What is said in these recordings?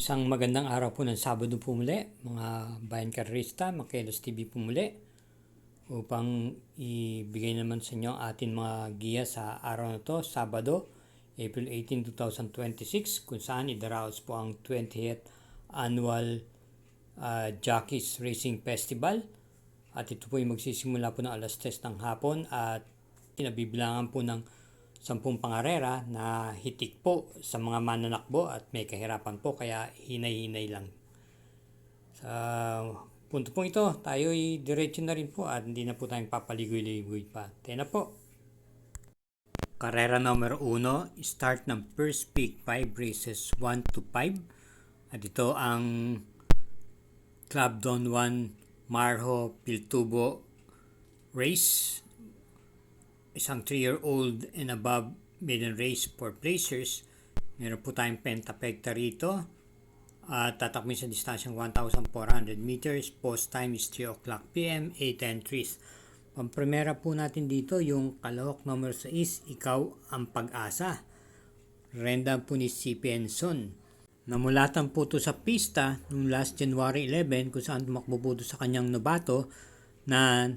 Isang magandang araw po ng Sabado po muli, mga bayan karerista, mga Kelos TV po muli, upang ibigay naman sa inyo ating mga giya sa araw na to, Sabado, April 18, 2026, kung saan idaraos po ang 20th Annual Jockeys Racing Festival. At ito po ay magsisimula po ng alas 3 ng hapon at pinabibilangan po ng 10 pangarera na hitik po sa mga mananakbo at may kahirapan po kaya hinay-hinay lang. Sa punto po ito, tayo ay diretso na rin po at hindi na po tayong papaligoy-ligoy pa. Tayo na po. Karera numero 1, start ng first pick 5 races 1 to 5. At ito ang Club Don Juan Marjo Piltubo race. Isang 3-year-old and above maiden race for placers. Meron po tayong pentapekta rito. At tatakmin sa distansyang 1,400 meters. Post time is 3 o'clock p.m. 8 entries. Pampremera po natin dito yung kalahok number 6, Ikaw ang Pag-asa. Renda po ni C. Penson. Namulatan po ito sa pista noong last January 11 kung saan tumakbo po sa kanyang novato na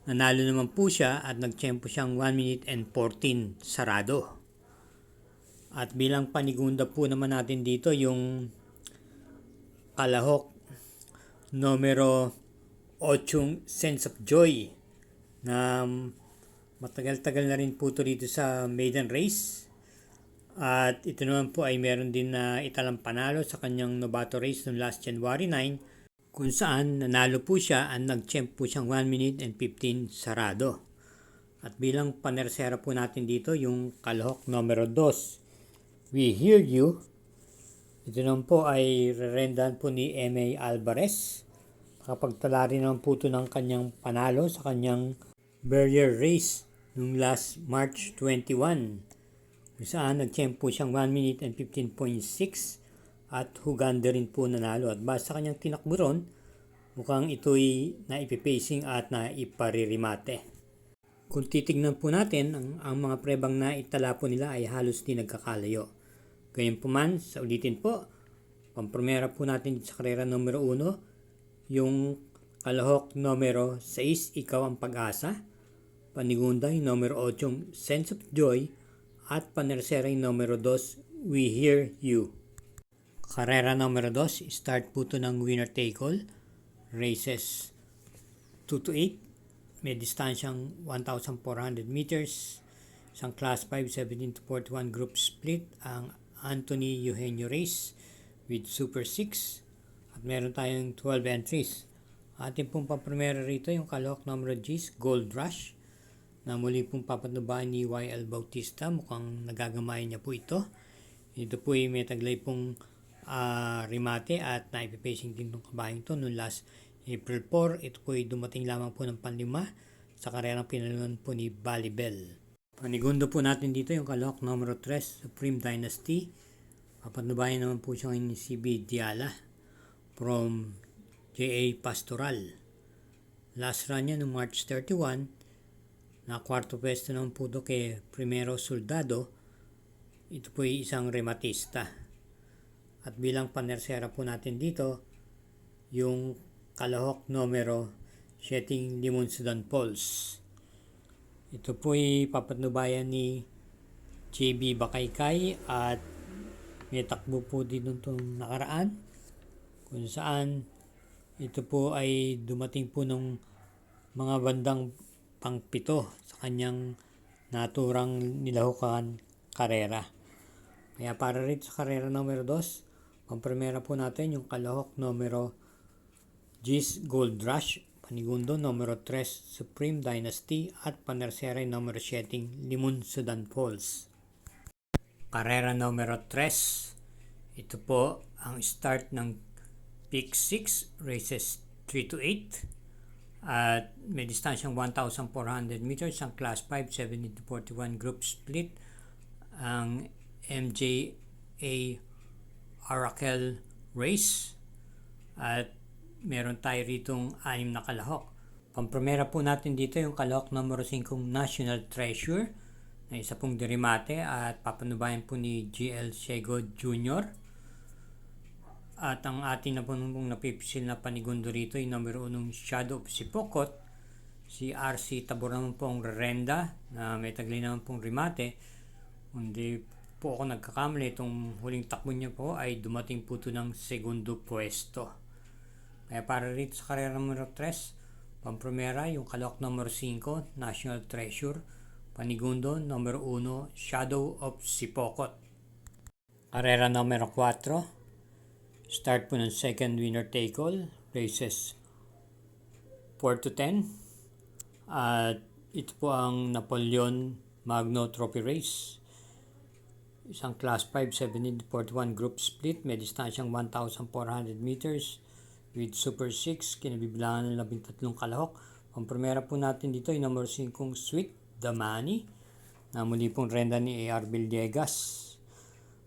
nanalo naman po siya at nagtiyempo siyang 1 minute and 14 sarado. At bilang panigunda po naman natin dito yung kalahok numero 8, Sense of Joy, na matagal-tagal na rin po ito dito sa maiden race. At ito naman po ay meron din na italang panalo sa kanyang novato race noong last January 9 kung saan nanalo po siya at nag-champ po siyang 1 minute and 15 sarado. At bilang panersera po natin dito yung kalahok numero 2, We Hear You. Ito naman po ay rerendahan po ni M.A. Alvarez. Nakapagtala rin naman po ito ng kanyang panalo sa kanyang barrier race noong last March 21 kung saan nag-champ po siyang 1 minute and 15.6 at huganda rin po nanalo. At basta kanyang tinakbo ron, mukhang ito'y naipipacing at naiparirimate. Kung titignan po natin, ang mga prebang na itala po nila ay halos di nagkakalayo. Gayunpaman, sa ulitin po, pampremera po natin sa karera numero 1, yung kalahok numero 6, Ikaw ang Pag-asa. Panigunda yung numero 8, Sense of Joy. At panersera yung numero 2, We Hear You. Karera numero 2, start po ito ng winner take all. Races 2 to 8. May distansyang 1,400 meters. Isang class 5, 17 to 41 group split. Ang Anthony Eugenio race with Super 6. At meron tayong 12 entries. Ating pong papremera rito yung kalahok numero 10, Gold Rush, na muli pong papatnubahan ni Y.L. Bautista. Mukhang nagagamayan niya po ito. Ito po ay may taglay pong rimate at naipipacing din itong kabayang ito noong last April 4. Ito po ay dumating lamang po ng panlima sa karerang pinalunan po ni Balibel. Panigundo po natin dito yung kalahok numero 3, Supreme Dynasty. Papatnubayan naman po siya ni CB Diala from J.A. Pastoral. Last run niya noong March 31. Na kwarto pwesto naman po ito kay Primero Soldado. Ito po ay isang rematista. At bilang panersera po natin dito, yung kalahok numero 7, Limon Sudan Falls. Ito po ay papatnubayan ni JB Bakaykay at may takbo po din itong nakaraan kung saan ito po ay dumating po ng mga bandang pang-7 sa kanyang naturang nilahukan karera. Kaya para rito sa karera numero 2, pampremera po natin yung kalahok numero 10, Gold Rush. Panigundo numero 3, Supreme Dynasty. At panersera numero 7, Limon Sudan Falls. Karera numero 3. Ito po ang start ng Pick 6, races 3 to 8. At may distansyang 1,400 meters. Ang class 5, 17 to 41 group split. Ang MJA Arakel race. At meron tayo ritong 6 na kalahok. Pampremera po natin dito yung kalahok numero 5, National Treasure, na isa pong dirimate at papanubayan po ni GL Ciego Jr. At ang ating na pong napipisil na panigundo rito ay numero 1 Shadow of Sipokot. Si RC Tabor naman pong rerenda na may taglay naman pong remate. Hindi po ako nagkakamali, itong huling takbo niya po ay dumating po ito ng segundo pwesto. Kaya para rito sa karera numero 3, pampromera yung kalok numero 5 National Treasure, panigundo numero 1 Shadow of Sipokot. Karera numero 4, start po ng second winner take all, races 4 to 10. At ito po ang Napoleon Magno Trophy Race. Isang class 5, 1741 group split, may distansyang 1,400 meters with Super 6, kinabibilangan ng 13 kalahok. Ang primera po natin dito ay number 5 Sweet Damani, na muli pong renda ni A.R. Villegas.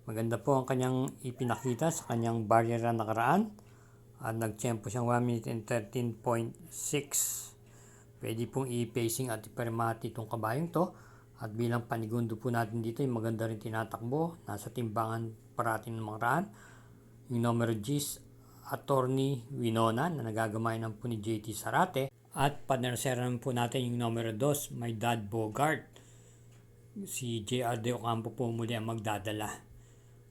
Maganda po ang kanyang ipinakita sa kanyang barrier na nakaraan at nagtiyempo siyang 1 minute and 13.6. Pwede pong i-pacing at iparimati itong kabayong to. At bilang panigundo po natin dito, yung maganda rin tinatakbo. Nasa timbangan parating ng makaraan. Yung numero G's, Attorney Winona, na nagagamayan ng po ni JT Sarate. At panersera po natin yung numero 2, My Dad Bogart. Si JR De Ocampo po muli ang magdadala.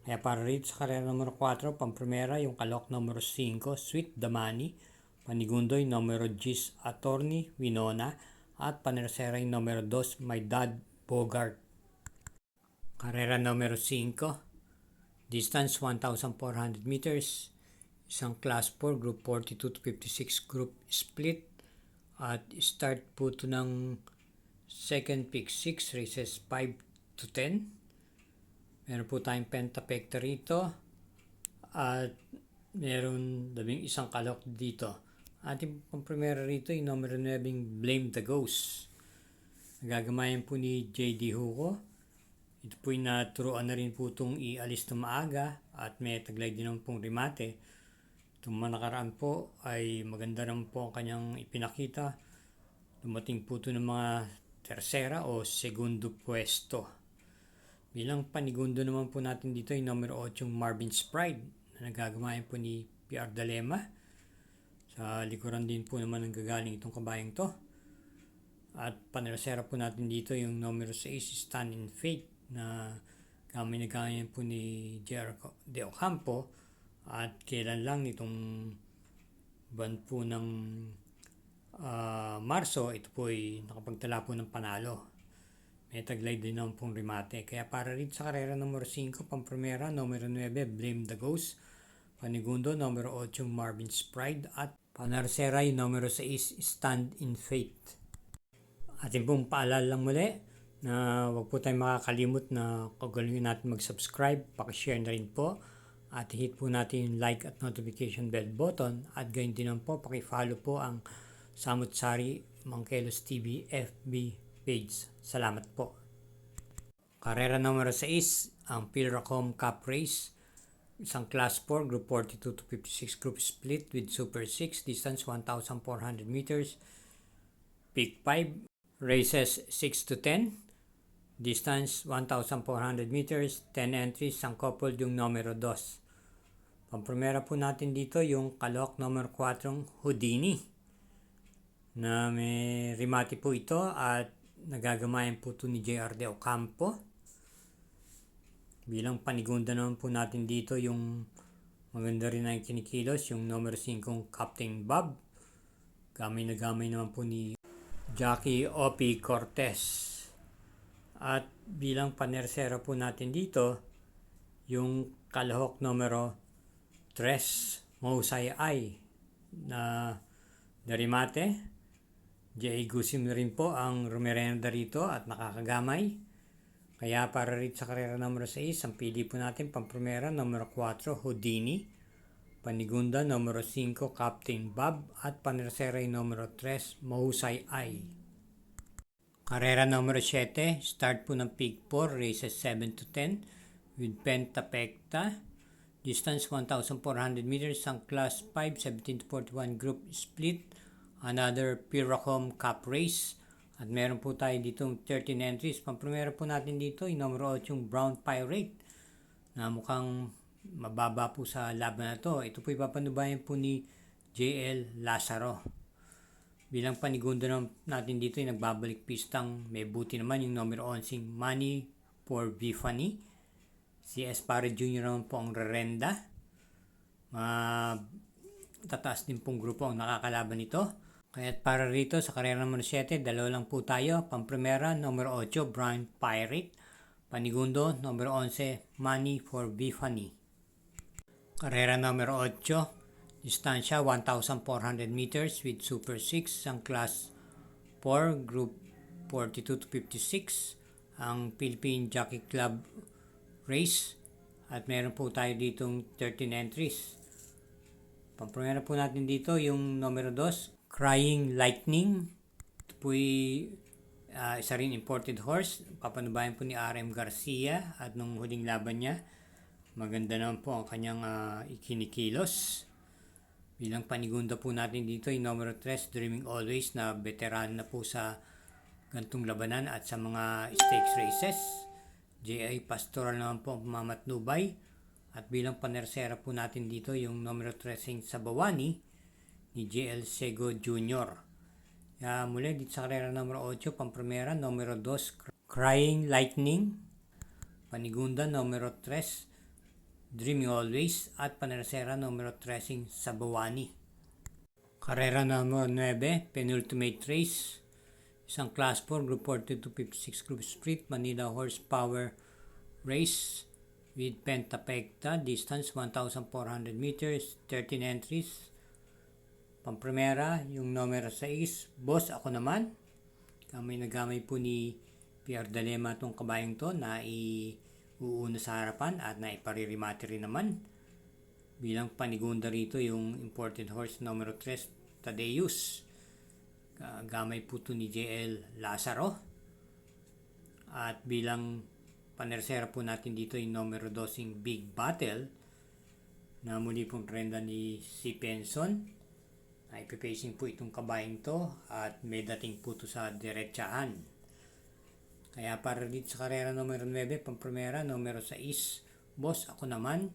Kaya para rito sa karera numero 4, pampremera yung kalok numero 5, Sweet Damani, panigundo yung numero G's, Attorney Winona, at panersera yung numero 2, My Dad Bogart. Karera numero 5, distance 1,400 meters, isang class 4, group 42 to 56 group split, at start po ito ng second pick 6, races 5 to 10. Meron po tayong pentapekta rito at meron 11 kalok dito. Ating pang-primera rito yung numero 9 Blame the Ghost. Nagagamayan po ni J.D. Hugo. Ito po yung naturuan na rin po itong ialis na maaga at may taglay din naman pong remate. Itong nakaraan po ay maganda naman po ang kanyang ipinakita. Dumating po ito ng mga tersera o segundo pwesto. Bilang panigundo naman po natin dito yung numero 8 yung Marvin's Pride na nagagamayan po ni PR Dalema. Sa likuran din po naman ang gagaling itong kabayang to. At panersera po natin dito yung numero 6 Stand in Faith na kami nagagayan po ni JR De Ocampo. At kailan lang nitong buwan po ng Marso, ito po ay nakapagtala po ng panalo. May taglay din naman pong remate. Kaya para rin sa karera numero 5, pampremera, numero 9, Blame the Ghost. Panigundo, numero 8, Marvin's Pride. At panersera, yung numero 6, Stand in Faith. Atin pong paalala lang muli na huwag po tayong makakalimot na kagalingan natin mag-subscribe, pakishare na rin po. At hit po natin yung like at notification bell button. At gayon din naman po, pakifollow po ang Samut Sari Mangkelos TV FB page. Salamat po. Karera numero 6, ang Pilracom Cup Race. Isang class 4, group 42 to 56 group split with Super 6, distance 1,400 meters. Pick 5, races 6 to 10, distance 1,400 meters, 10 entries, ang coupled yung numero 2. Pampremera po natin dito yung kalok numero 4, Houdini, na may remati po ito at nagagamayan po ito ni JR De Ocampo. Bilang panigunda naman po natin dito yung maganda rin na kinikilos, yung numero 5 Captain Bob. Gamay na gamay naman po ni Jackie Opi Cortez. At bilang panersera po natin dito, yung kalahok numero 3 Mahusay Ay na Darimate. J.A. Gusim rin po ang rumerenda rito at nakakagamay. Kaya para rin sa karera numero 6, ang pili po natin pampremera numero 4 Houdini, panigunda numero 5 Captain Bob at panersera numero 3 Mahusay Ay. Karera numero 7, start po ng Pick 4, races 7 to 10 with pentapekta. Distance 1,400 meters, ang class 5, 17 to 41 group split. Another Pilracom Cup Race. At meron po tayo dito 13 entries. Pampremera po natin dito yung numero 8 yung Brown Pirate na mukhang mababa po sa laban na to. Ito po ipapanubayan po ni JL Lazaro. Bilang panigundo natin dito ay nagbabalik pistang may buti naman yung numero 11 Money for Bifani. Si Espare Jr. naman po ang rerenda. Tataas din pong grupo ang nakakalaban nito. Kaya para rito sa karera numero 7, dalawa lang po tayo. Pampremera, numero 8, Brian Pirate. Panigundo, numero 11, Money for Bifani. Karera numero 8, distansya 1,400 meters with Super 6, ang class 4, group 42 to 56, ang Philippine Jockey Club race. At meron po tayo ditong 13 entries. Pampremera po natin dito yung numero 2, Crying Lightning. Ito po isa rin imported horse. Papanubayan po ni RM Garcia at nung huling laban niya, maganda naman po ang kanyang ikinikilos. Bilang panigunda po natin dito yung numero 3, Dreaming Always, na veteran na po sa gantong labanan at sa mga stakes races. J.I. Pastoral naman po ang mamatnubay. At bilang panersera po natin dito yung numero 13 Sabawani ni J.L. Sego Jr. Muli dito sa karera numero 8, pampremera, numero 2, Crying Lightning. Panigunda, numero 3, Dreaming Always. At panersera, numero 13 Sabawani. Karera numero 9, Penultimate Race. Isang class 4, group 42 to 56 group split, Manila Horsepower Race with Pentapecta, distance 1,400 meters, 13 entries. Pampremera, yung numero 6, Boss Ako Naman. Gamay na gamay po ni Pierre Dalema itong kabayang to na iuuna sa harapan at na iparirimati rin naman. Bilang panigunda rito yung imported horse numero 3, Tadeus. Gamay po ito ni JL Lazaro. At bilang panersera po natin dito yung numero 2, Big Battle, na muli pong trenda ni si Penson. Ipipacing po itong kabayang to at may dating po ito sa diretsahan. Kaya para dito sa karera numero 9, pampremera, numero 6, Boss Ako Naman.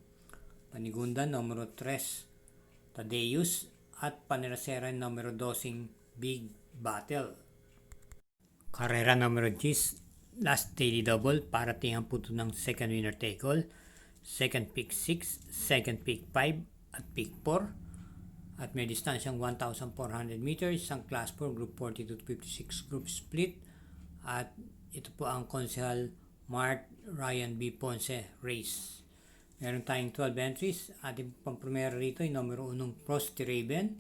Panigunda, numero 3, Tadeus. At panersera numero 2, Big Battle. Karera numero 10, last daily double. Para tingnan po ito ng second winner take all. Second pick 6, second pick 5 at pick 4. At may distansyang 1,400 meters, isang class 4, group 42 to 56 group split. At ito po ang Konsehal Mart Ryan B. Ponce race. Meron tayong 12 entries. Ating pampremera rito yung numero 1, Frosty Raven,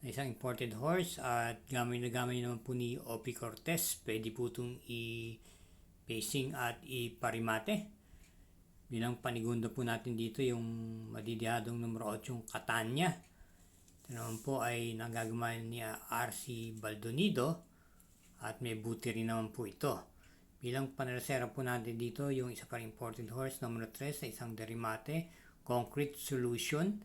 na isang imported horse. At gamay na gamay naman po ni Opi Cortez. Pwede po itong i-pacing at iparimate. Bilang panigunda po natin dito yung madidihadong numero 8, Catania. Ito naman po ay nagagamayan ni RC Baldonido at may buti rin naman po ito. Bilang panersera po natin dito yung isa pa rin imported horse numero 3 sa isang derimate, Concrete Solution.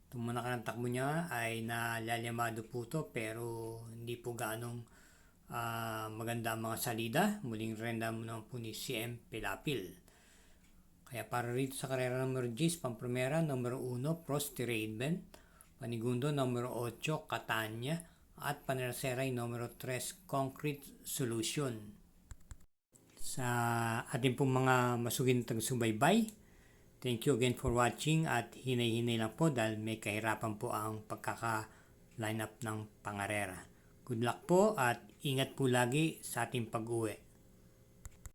Itong mga kanang takbo niya ay nalalimado po ito pero hindi po ganong maganda ang mga salida. Muling renda naman po ni CM Pilapil. Kaya para rito sa karera numero 10, pampremera, numero 1, Frosty Raven. Panigundo, numero 8, Catania. At panersera numero 3, Concrete Solution. Sa ating pong mga masugintang subaybay, thank you again for watching at hinay-hinay lang po dahil may kahirapan po ang pagkaka-line up ng pangarera. Good luck po at ingat po lagi sa ating pag-uwi.